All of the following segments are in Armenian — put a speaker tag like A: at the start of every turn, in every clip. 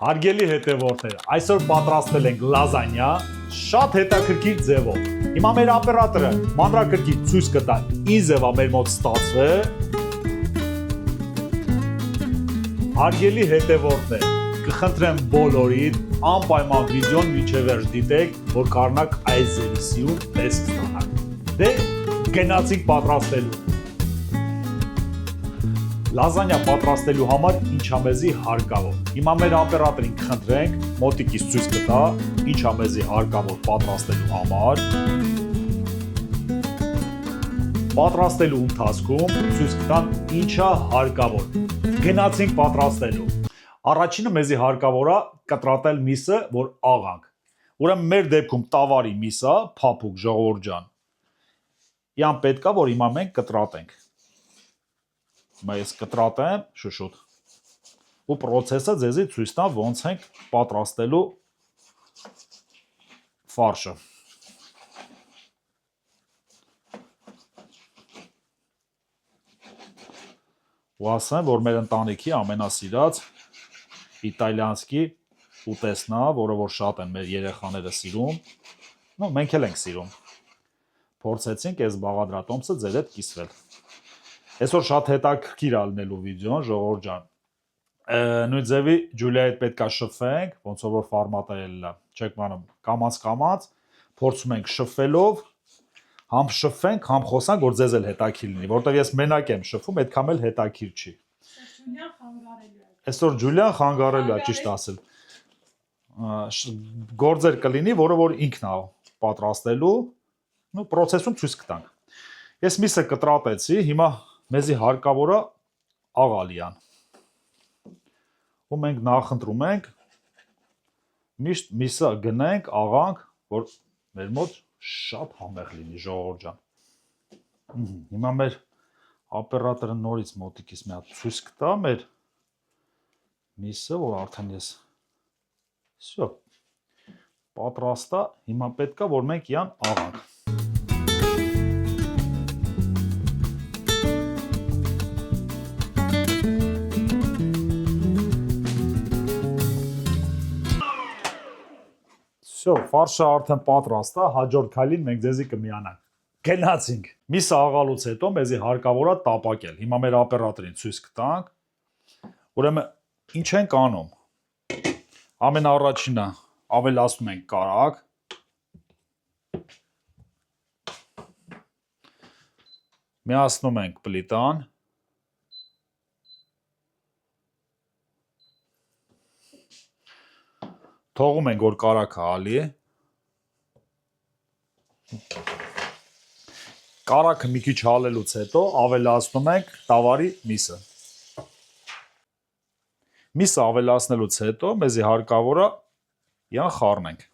A: Հարգելի հետևորդներ, այսօր պատրաստել ենք լազանյա շատ հետաքրքիր ձևով։ Հիմա մեր օպերատորը մանրակրկիտ ցույց կտա ինչ ձևա մեր մոտ ստացվել։ Հարգելի հետևորդներ, կխնդրեմ բոլորիդ անպայման վիդեոն մինչև վերջ դիտեք, որ կարողանաք այս ձևի սիրուն տեսք ստանալ։ Դե գնացինք պատրաստելու։ Լազանյա պատրաստելու համար ինչա մեզի հարկավոր։ Հիմա մեր օպերատորին կխնդրենք մոտիկից ցույց կտա ինչա մեզի հարկավոր պատրաստելու համար։ Պատրաստելու ընթացքում ցույց կտան ինչա հարկավոր։ Գնացինք պատրաստելու։ Առաջինը մեզի հարկավոր է կտրատել միսը, որ աղանք։ Ուրեմն մեր դեպքում տավարի միսը, փափուկ ժողովուրդ ջան։ Իան պետք է որ հիմա մենք կտրատենք։ Հիմա ես կտրատեմ շուշուտ ու պրոցեսը ձեզի ցույց տա ոնց ենք պատրաստելու ֆարշը։ Ու ասեմ, որ մեր ընտանիքի ամենասիրած իտալյանցի ուտեսնա, որը որ շատ են մեր երեխաները սիրում, նո մենք էլ ենք սիրում։ Փորձեցինք այս բաղադրատոմսը ձեր հետ կիսվել։ Այսօր շատ հետաքրքիր է լինելու վիդեոն, ժողովուրդ ջան։ Նույն ձևի Ջուլիայի հետ պետքա շփվենք, ոնց որ ֆորմատը ելնա։ Չեք մանում, կամած փորձում ենք շփվելով, համ շփվենք, համ խոսանք, որ ձեզ էլ հետաքրքիր լինի, որտեղ ես մենակ եմ շփվում, այդքան էլ հետաքրքիր չի։ Այսօր Ջուլիան խանգարելու է, ճիշտ ասել։ Գործեր կլինի, որը որ ինքն է պատրաստելու, ու process-ում ցույց կտանք։ Ես միսը կտրատեցի, հիմա մեզի հարկավոր է աղալիան։ Ու մենք նախընտրում ենք միշտ միսը գնենք, աղանք, որ մեր մոտ շատ համեղ լինի, ժողովուրդ ջան։ Հիմա մեր օպերատորը նորից մոտիկից մի հատ ցույց կտա մեր միսը, որ արդեն ես всё պատրաստ է, հիմա պետք է որ մենք իան աղանք։ Всё, ֆարշը արդեն պատրաստ է, հաջորդ քայլին մենք ձեզի կմիանանք։ Գնացինք։ Միսը աղալուց հետո մեզի հարկավոր է տապակել։ Հիմա մեր օպերատորին ցույց կտանք։ Ուրեմն ինչ ենք անում։ Ամենաառաջինը ավելացնում ենք կարագ։ Միացնում ենք պլիտան։ Թողում ենք, որ կարագը հալի։ Կարագը մի քիչ հալելուց հետո ավելացնում ենք տավարի միսը։ Միսը ավելացնելուց հետո մեզի հարկավոր է իան խառնենք,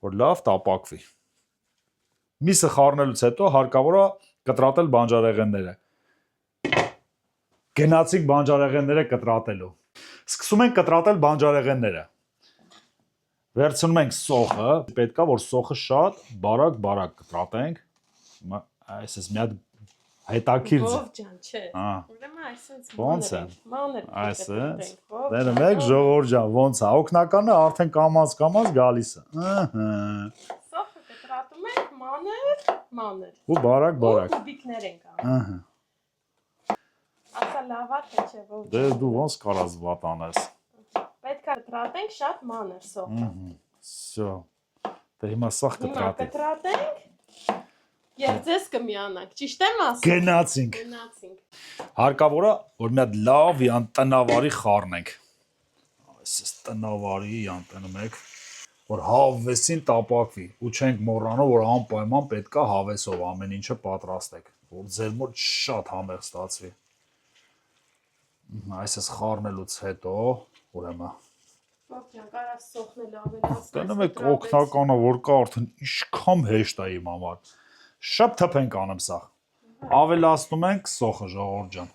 A: որ լավ տապակվի։ Միսը խառնելուց հետո հարկավոր է կտրատել բանջարեղենները։ Գնացինք բանջարեղենները կտրատելու։ Սկսում ենք կտրատել բանջարեղենները։ Վերցնում ենք սոխը, պետք է որ սոխը շատ բարակ կտրատենք։ Հիմա այսպես մի հատ հետաքրքիր
B: Ով ջան, չէ։ Ուրեմն այսպես մանր
A: այսպես։ Դերում եք ժողովուրդ ջան, ոնց է, օգնականը արդեն կամած գալիս է։
B: Սոխը կտրատում ենք մանր։
A: Ու բարակ։
B: Կուբիկներ ենք անում։ Ասա լավ է, թե չէ, ով։
A: Դե դու ոնց կարաս վատ անես։
B: Պետք է կտրատենք շատ մանր սոխը։
A: Всё։ Դե հիմա սախ կտրատենք։
B: Հիմա կտրատենք։ Եվ ձեզ կմիանանք, ճիշտ եմ ասում։
A: Գնացինք։ Հարկավոր է, որ մի հատ լավ յան տնավարի խառնենք։ Այսպես տնավարի յան տնում եք, որ հավեսին տապակվի, ու չենք մոռանալ, որ անպայման պետք է հավեսով ամեն ինչը պատրաստեք, որ ձեր մոտ շատ համեղ ստացվի։ Այսպես խառնելուց հետո, ուրեմն
B: Ովքեր կարաս սոխնել ավելացնել։
A: Տենում եք օգնականը, որ կա արդեն ինչքան հեշտ է իմ համար։ Շփ թփենք անեմ սա։ Ավելացնում ենք սոխը, ժողովուրդ ջան։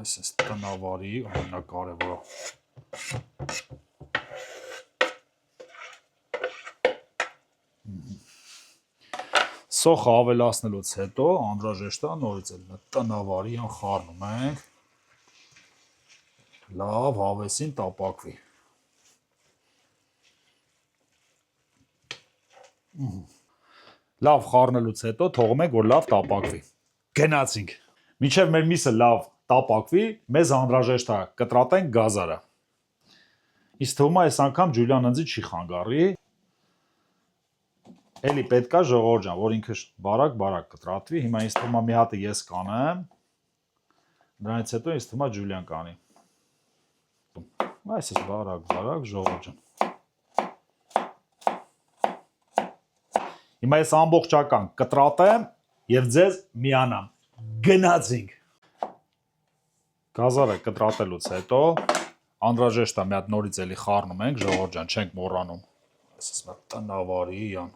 A: Այսպես տնավարի ամենակարևորը։ Սոխը ավելացնելուց հետո անհրաժեշտ է նորից էլ տնավարի խառնում ենք։ Լավ հավեսին տապակվի։ Լավ խառնելուց հետո թողում ենք, որ լավ տապակվի։ Գնացինք։ Մինչև մեր միսը լավ տապակվի, մեզ անհրաժեշտ է կտրատենք գազարը։ Իսկ թվում է այս անգամ Ջուլիան ինձ չի խանգարի։ Էլի պետք է ժողովուրդ ջան, որ ինքը բարակ կտրատվի։ Հիմա ինձ թվում է մի հատը ես կանեմ։ Դրանից հետո ինձ թվում է Ջուլիան կանի։ Այսպես բարակ ժողովուրդ ջան։ Հիմա ես ամբողջական կտրատեմ եւ ձեզ միանամ։ Գնացինք։ Գազարը կտրատելուց հետո անհրաժեշտ է մի հատ նորից էլի խառնում ենք, ժողովուրդ ջան, չենք մոռանում։ Այսպես մի տնավարի յան։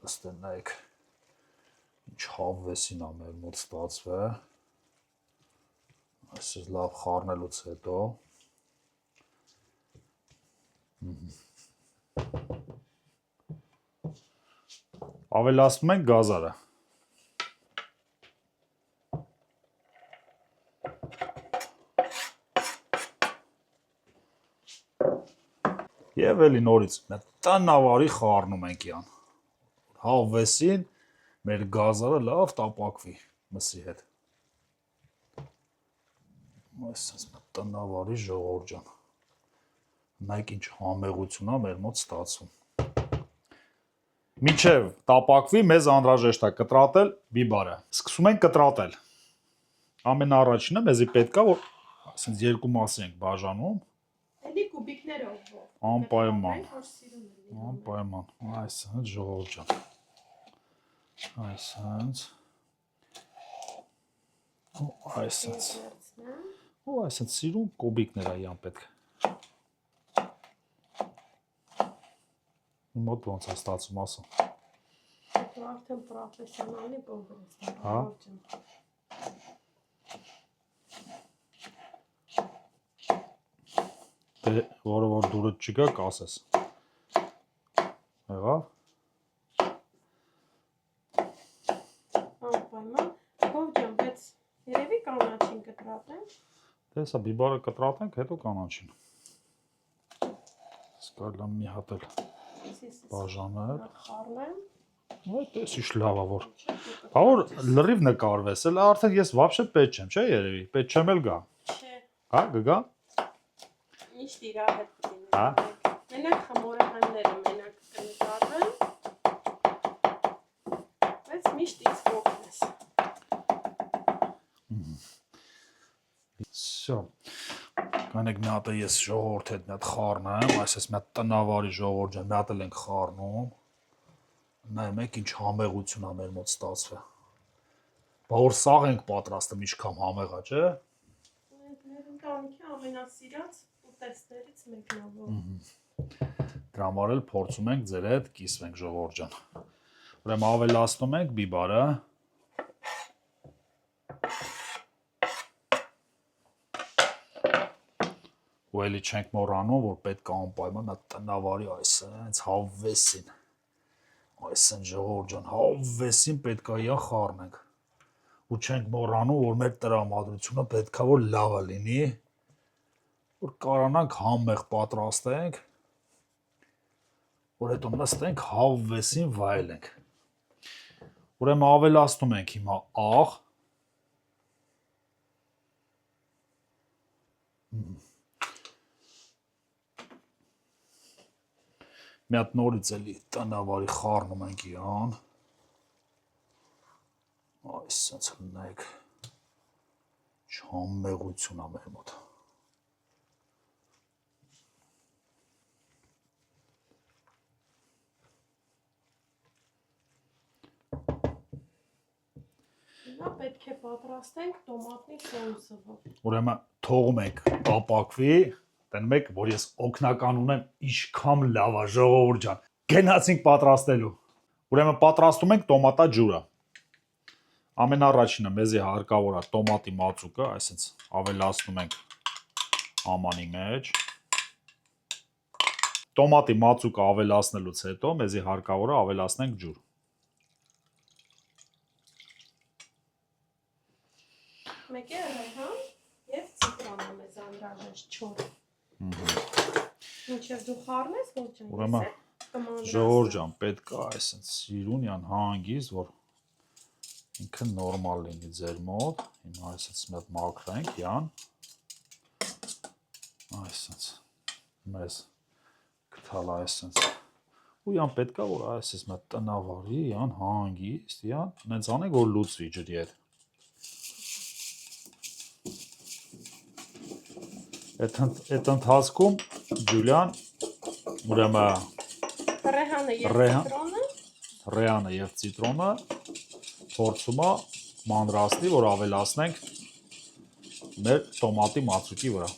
A: Ըստ նայեք ինչ հավեսին է մեր մոտ ստացվել։ Այսպես լավ խառնելուց հետո ավելացնում ենք գազարը։ Եվ էլի նորից տնավարի խառնում ենք յան։ Հավեսին մեր գազարը լավ տապակվի մսի հետ։ Այսպես տնավարի ժողովուրդ ջան։ Նայեք ինչ համեղություն է մեր մոտ ստացվում։ Մինչև տապակվի մեզ անհրաժեշտ է կտրատել բիբարը։ Սկսում ենք կտրատել։ Ամենաառաջինը մեզի պետք է որ ասենց երկու մասի ենք բաժանում։
B: Էլի կուբիկներով։
A: Անպայման։ Անպայման։ Այսինքն ժողովուրդ ջան։ Այսինքն։ Այսինքն։ Ու այսինքն սիրուն կուբիկներ է յան պետք։ Մոտ ոնց է ստացվում ասա։
B: Դու արդեն պրոֆեսիոնալի բոհր ես։
A: Հա։ Դե որը որ դուրը չկա, կասես։ Եղավ։
B: Անպայման։ Ով ջան, բայց երևի կանաչին կտրատենք։
A: Դե սա բիբարը կտրատենք, հետո կանաչին։ Սկալա մի հատ էլ բաժանել։
B: Խառնեմ։
A: Այդպես ինչ լավ է որ։ Բա որ լրիվ նկարվես, էլ արդեն ես вообще պետք չեմ, չէ՞ երևի։ Պետք չեմ էլ գա։
B: Չէ։
A: Հա, գա։
B: Միշտ իրա հետ պիտի
A: Հա։
B: նկարվենք։ Մենակ խմորահանները մենակ կնկարվեն։ Բայց միշտ ինձ կողքն ես։
A: Всё։ Կանեք մի հատ ես ժողովուրդ հետ մի հատ խառնեմ, այսպես մի հատ տնավարի ժողովուրդ ջան, մի հատ էլ ենք խառնում։ Նայում եք ինչ համեղություն է մեր մոտ ստացվել։ Բա որ սաղ ենք պատրաստում ինչքան համեղ է, չէ՞։
B: Մեր ընտանիքի ամենասիրած ուտեստներից մեկն է։
A: Դրա համար էլ փորձում ենք ձեր հետ կիսվենք ժողովուրդ ջան։ Ուրեմն ավելացնում ենք բիբարը։ Ու էլի չենք մոռանում, որ պետք է անպայման տնավարի այսպես հավեսին։ Այսեն ժողովուրդ ջան, հավեսին պետք է իա խառնենք։ Ու չենք մոռանում, որ մեր տրամադրությունը պետք է որ լավը լինի, որ կարողանանք համեղ պատրաստենք, որ հետո նստենք հավեսին վայելենք։ Ուրեմն ավելացնում ենք հիմա աղ։ Մի հատ նորից էլի տնավարի խառնում ենք իրան։ Այսպես նայեք։ Չամեղություն է մեր մոտ։
B: Հիմա պետք է պատրաստենք տոմատնի սոուսը։
A: Ուրեմն թողում ենք տապակվի, տենում եք, որ ես օգնական ունեմ ինչքան լավ է ժողովուրդ ջան։ Գնացինք պատրաստելու։ Ուրեմն պատրաստում ենք տոմատա ջուրը։ Ամենառաջինը մեզի հարկավոր է տոմատի մածուկը, այսպես ավելացնում ենք ամանի մեջ։ Տոմատի մածուկը ավելացնելուց հետո մեզի հարկավոր է ավելացնենք ջուր։
B: Մեկ է ռեհան եւ ցիտրոնը մեզ անհրաժեշտ չոր։ Ինչեւ դու խառնես ոչ ջան։
A: Ուրեմն Ժողովուրդ ջան, պետք է այսպես սիրունյան հանգիստ, որ ինքը նորմալ լինի ձեր մոտ։ Հիմա այսպես մի հատ մաքրենք, յան։ Այսպես մեզ գտալ այսպես։ Ու յան պետք է որ այսպես մի հատ տնավարի, յան հանգիստ, յան, նենց անենք որ լուծվի ջրի հետ։ Այդ ընթացքում Ջուլիան ուրեմն ռեհանը եւ ցիտրոնը փորձում է մանրացնի, որ ավելացնենք մեր տոմատի մածուկի վրա։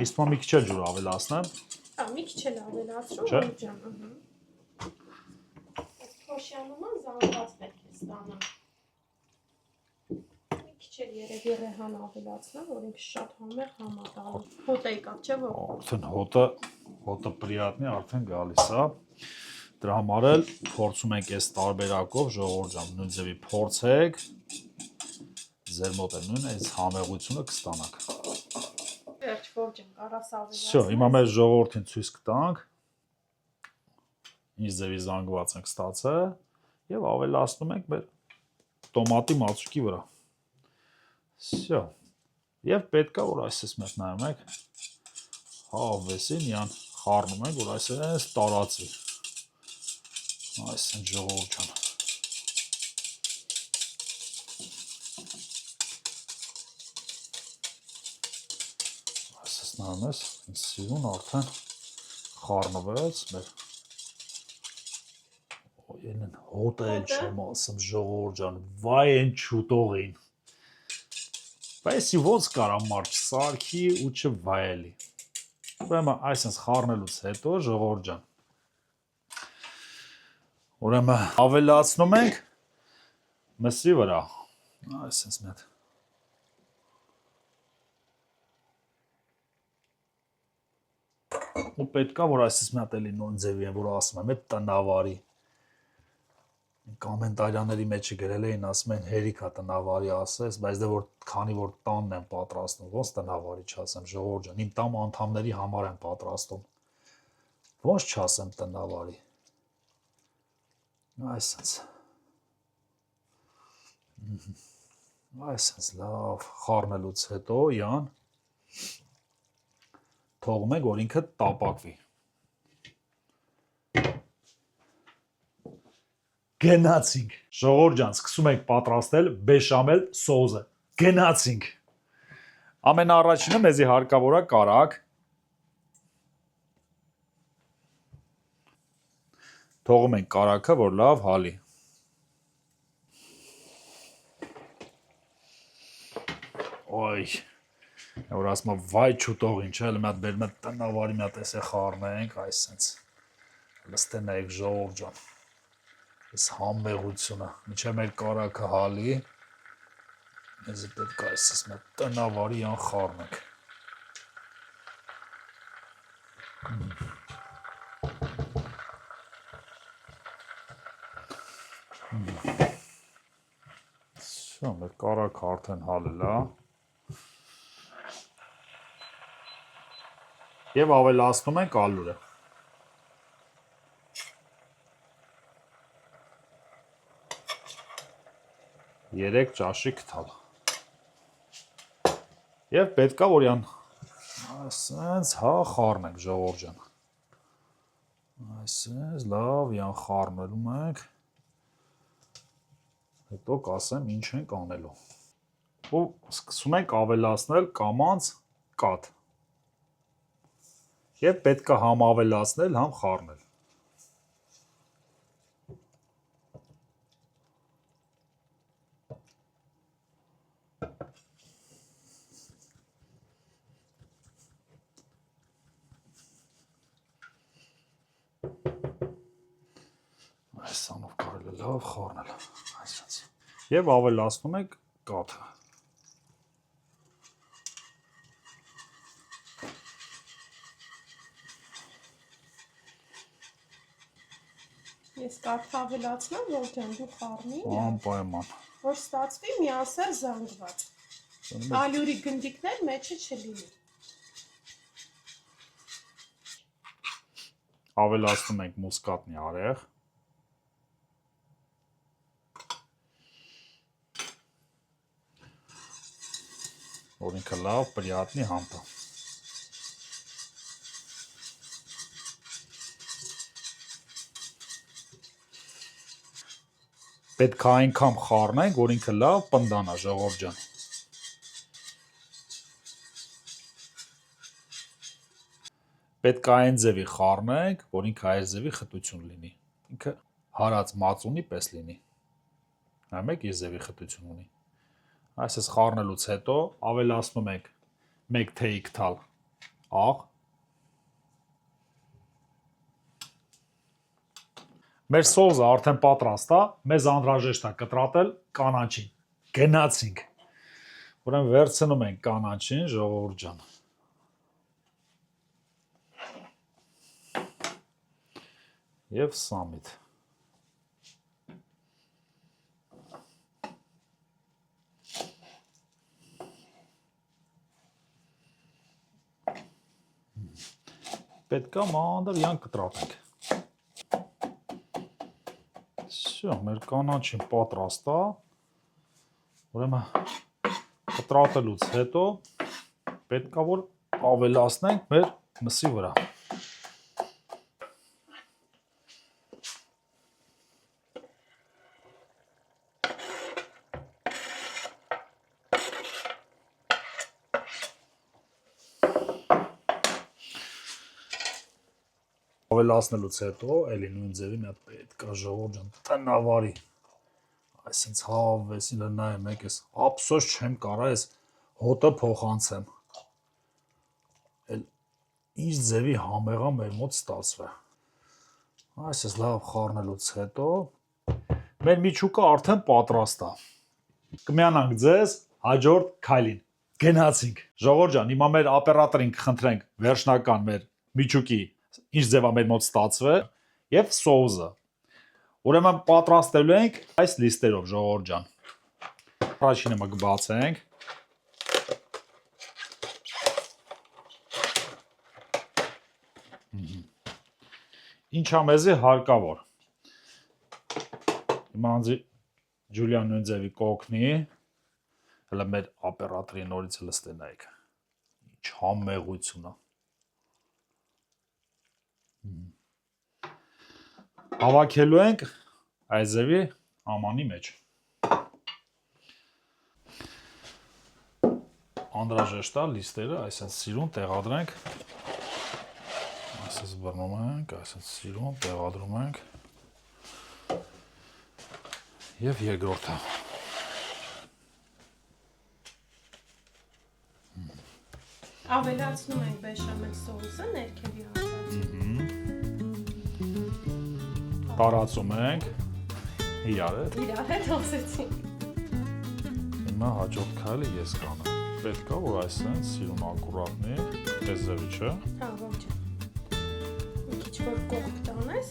A: Իսկ մի քիչ ջուր ավելացնեմ։
B: Մի քիչ էլ ավելացրու, ջան, Այս փոշյանը զանգված պետք է ստանամ։ Մի քիչ էլ երևի ռեհան ավելացնեմ, որ ինքը շատ համեղ համատալու։ Հոտ եկավ, չէ՞ որ։
A: Արդեն հոտը պրիատնի արդեն գալիս է։ Դրա համար էլ փորձում ենք այս տարբերակով ժողովուրդ ջան, նույն ձևի փորձեք։ Ձեր մոտ է նույն այս համեղությունը կստանաք։
B: Վերջ որ ջան, կարաս ավելացնեմ։
A: Всё, հիմա մեր ժողովրդին ցույց կտանք։ Ինչ ձևի զանգված ենք ստացել եւ ավելացնում ենք մեր տոմատի մածուկի վրա։ Всё։ Եվ պետքա որ այսպես մեկ նայում եք հավեսին յան խառնում ենք որ այսպես տարածվի։ Այսինքն ժողովուրդ ջան։ Այսպես նայում ես, ինձ սիրուն արդեն խառնվեց մեր Ելեն հոտը էլ չեմ ասում ժողովուրդ ջան, վայ են չուտողին։ Բայց ոնց կարա մարդ սարքի ու չվայելի։ Ուրեմն այսպես խառնելուց հետո ժողովուրդ ջան Ուրեմն ավելացնում ենք մսի վրա, այսպես մի հատ։ Ու պետքա որ այսպես մի հատ էլի նույն ձևի են որ ասում եմ, այդ տնավարի։ Կոմենտարիաների մեջը գրել էին, ասում են հերիք է տնավարի ասես, բայց դե որ քանի որ տանն են պատրաստում, ոնց տնավարի չասեմ, ժողովուրդ ջան, իմ տան անդամների համար են պատրաստում։ Ոնց չասեմ տնավարի։ Այսպես լավ խառնելուց հետո յան թողում ենք որ ինքը տապակվի։ Գնացինք։ Ժողովուրդ ջան, սկսում ենք պատրաստել բեշամել սոուսը։ Գնացինք։ Ամենաառաջինը մեզի հարկավոր է կարագ։ Թողում ենք կարագը, որ լավ հալի։ Ոյ, որ ասում եմ վայ չուտողին, չէ՞, մի հատ բերում եմ տնավարի մի հատ էսե խառնենք, այսպես։ Լստենայք ժողովուրդ ջան։ Այս համեղությունը, մինչև մեր կարագը հալի, մեզ պետք է այսպես մի հատ տնավարի ան խառնենք։ Всё, մեր կարագը արդեն հալել է։ Եվ ավելացնում ենք ալուրը։ Երեք ճաշի գթալ։ Եվ պետքա որ յան այսպես հա խառնենք ժողովուրդ ջան։ Այսպես լավ յան խառնելու ենք։ Հետո կասեմ ինչ ենք անելու։ Ու սկսում ենք ավելացնել կամանց կաթ։ Եվ պետք է համ ավելացնել, համ խառնել։ Այսանով կարելի է լավ խառնել, այսպես։ Եվ ավելացնում ենք կաթը։
B: Ես կաթ ավելացնեմ, որ ջան դու խառնի։
A: Անպայման։
B: Որ ստացվի միասեռ զանգված։ Ալյուրի գնդիկներ մեջը չլինի։
A: ավելացնում ենք մուսկատնի արեղ, որ ինքը լավ պրիատնի համտա։ Պետք է այնքան խառնենք, որ ինքը լավ պնդանա, ժողովուրդ ջան։ Պետք է այն ձևի խառնենք, որ ինքը այս ձևի խտություն լինի։ Ինքը հարած մածունի պես լինի։ Նայեք, այս ձևի խտություն ունի։ Այսպես խառնելուց հետո ավելացնում ենք 1 թեյ կթալ աղ։ Մեր սոուսը արդեն պատրաստ է, մեզ անհրաժեշտ է կտրատել կանաչին։ Գնացինք։ Ուրեմն վերցնում ենք կանաչին, ժողովուրդ ջան։ Եվ սամիտ։ Պետք է մանրյան կտրատենք։ Всё, մեր կանաչին պատրաստ է։ Ուրեմն կտրատելուց հետո պետք է որ ավելացնենք մեր մսի վրա։ Ավելացնելուց հետո էլի նույն ձևի մի հատ պետք է ժողովուրդ ջան տնավարի այսինքն հավեսին նայեմ եկես ափսոս չեմ կարա այս հոտը փոխանցեմ էլ ինչ ձևի համեղա մեր մոտ ստացվա այսպես լավ խառնելուց հետո մեր միջուկը արդեն պատրաստ է կմիանանք ձեզ հաջորդ քայլին գնացինք ժողովուրդ ջան հիմա մեր օպերատորին կխնդրենք վերջնական մեր միջուկի ինչ ձևա մեր մոտ ստացվել եւ սոուսը ուրեմն պատրաստելու ենք այս լիստերով ժողովուրդ ջան առաջինը մը կբացենք ինչա մեզի հարկավոր հիմա անձի Ջուլիան նույն ձևի կօգնի հələ մեր օպերատորի նորից լստենայք ինչ համեղություն է Հավաքելու ենք այս ձևի ամանի մեջ Անհրաժեշտ է լիստերը այսպես սիրուն տեղադրենք այսպես բռնում ենք այսպես սիրուն տեղադրում ենք եւ երկրորդը
B: Ավելացնում ենք բեշամել սոուսը ներքևի հատվածին
A: Տարածում ենք իրար
B: հետ ասեցինք
A: Հիմա հաջորդ քայլը ես կանեմ պետք է որ այսպես սիրուն ակուրատնի այս ձևի չէ
B: Հա ոչ Մի քիչ որ կողք տանես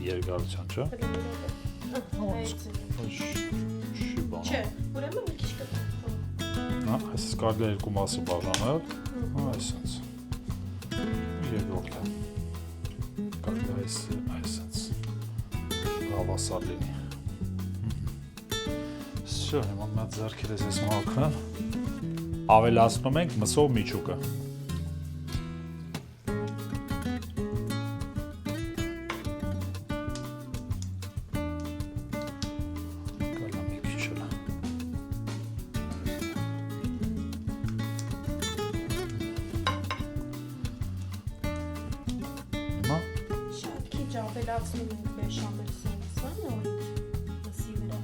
A: Երկարության չէ
B: Չէ, ուրեմն մի քիչ կտամ
A: Հա, այսպես կարելի է երկու մասի բաժանել այսպես երկրորդը կարելի է այսպես հավասար լինի Всё, հիմա մեծ ձեռքերս ես մաքրեմ ավելացնում ենք մսով միջուկը
B: ավելացնում ենք բեշամել սոուսը նորից մսի վրա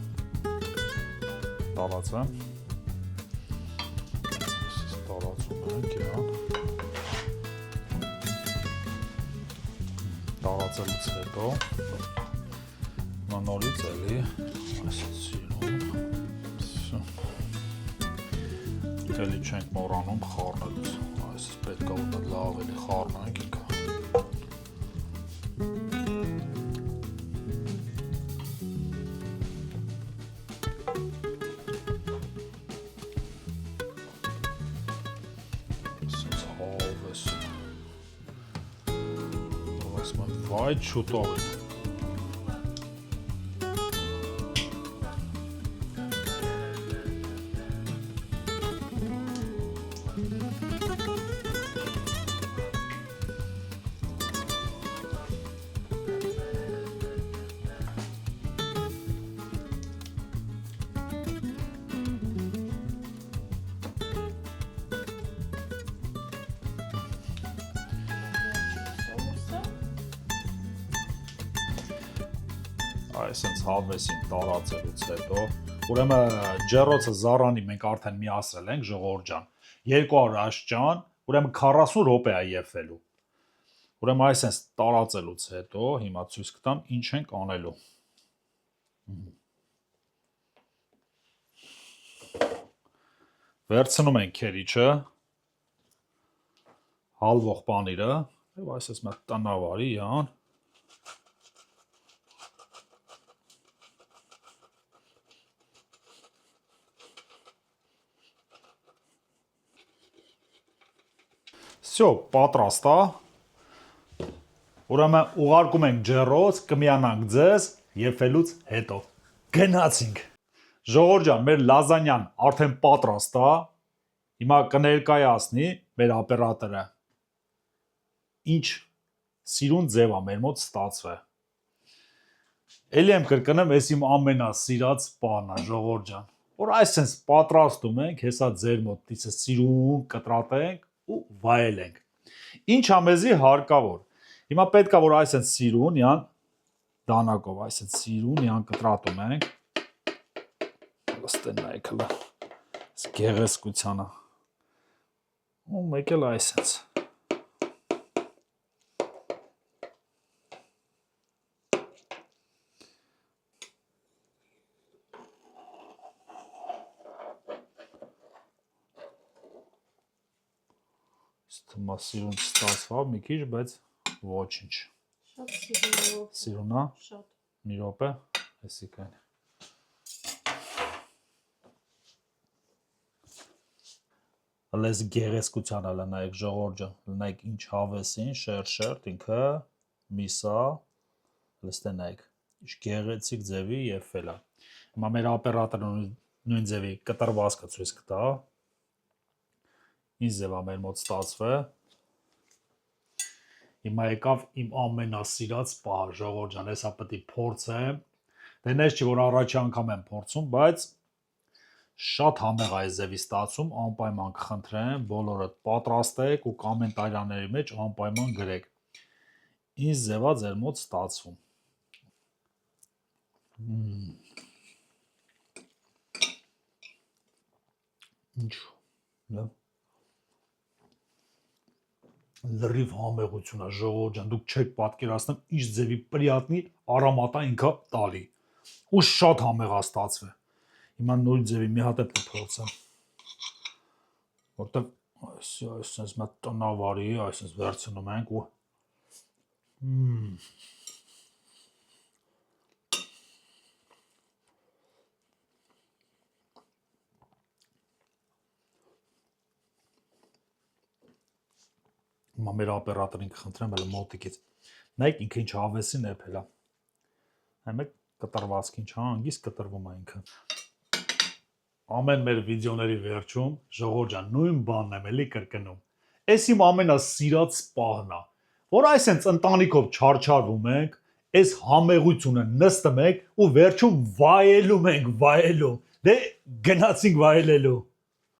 A: Տարածեմ Տարածում ենք իրան Տարածելուց հետո նորից էլի այսպես սիրուն Էլի չենք մոռանում խառնելուց այսպես պետք է որ լավ էլի խառնենք ինքը Վայ շուտով է։ Այսենց հավեսին տարածելուց հետո ուրեմն ջեռոցը զառանի մենք արդեն միացրել ենք ժողովուրդ ջան 200 աշճան ուրեմն 40 րոպե է եփվելու ուրեմն այսենց տարածելուց հետո հիմա ցույց կտամ ինչ ենք անելու վերցնում ենք քերիչը հալվող պանիրը եւ այսպես մի տնավարի յան Всё, պատրաստ է։ Ուրեմն ուղարկում ենք ջեռոց, կմիանանք ձեզ եփելուց հետո։ Գնացինք։ Ժողովուրդ ջան, մեր լազանյան արդեն պատրաստ է։ Հիմա կներկայացնի մեր օպերատորը։ Ինչ սիրուն ձև է մեր մոտ ստացվել։ Էլի եմ կրկնեմ, ես իմ ամենասիրած բանն է, ժողովուրդ ջան։ Որ այսպես պատրաստում ենք, հեսա ձեր մոտ դիսը սիրուն կտրատենք ու վայելենք։ Ինչ է մեզի հարկավոր։ Հիմա պետք է որ այսպես սիրուն յան դանակով, այսպես սիրուն յան կտրատում ենք։ Լստեն նայեք հլը։ Գեղեցկությանը։ Ու մեկ էլ այսպես։ Սիրուն ստացվավ մի քիչ, բայց ոչինչ։
B: Շատ սիրուն։
A: Սիրուն է։
B: Շատ։
A: Մի րոպե, այսիկան։ Լես գեղեցկությանը լնայեք ժողովուրդ ջան, լնայեք ինչ հավեսին, շերտ ինքը միսա, լստենայեք։ Ինչ գեղեցիկ ձևի եփվել է։ Հիմա մեր օպերատորը նույն ձևի կտրվածքը ցույց կտա։ Ինչ ձև է մեր մոտ ստացվել։ Հիմա եկավ իմ ամենասիրած պահը, ժողովուրդ ջան, հեսա պետք է փորձեմ։ Դե նես չի որ առաջի անգամ եմ փորձում, բայց շատ համեղ է այս ձևի ստացում, անպայման կխնդրեմ, բոլորդ պատրաստեք ու կոմենտարիաների մեջ անպայման գրեք։ Ինչ ձև է ձեր մոտ ստացվում։ Ինչ։ Լավ։ Լրիվ համեղություն է ժողովուրդ ջան, դուք չեք պատկերացնում ինչ ձևի պրիատնի արամատա ինքը տալի։ Ու շատ համեղ է ստացվել։ Հիմա նույն ձևի մի հատ է փորձեմ։ Որտեվ այսպես մի տնավարի, այսպես վերցնում ենք ու Հիմա մեր օպերատորին կխնդրեմ հələ մոտիկից։ Նայեք ինքը ինչ հավեսին եփել է։ Այմեք կտրվածք ինչ հանգիստ կտրվում է ինքը։ Ամեն մեր վիդեոների վերջում ժողովուրդ ջան նույն բանն եմ էլի կրկնում։ Էս իմ ամենասիրած պահն է, որ այսենց ընտանիքով չարչարվում ենք, այս համեղությունը նստում ենք ու վերջում վայելում ենք, վայելում։ Դե գնացինք վայելելու։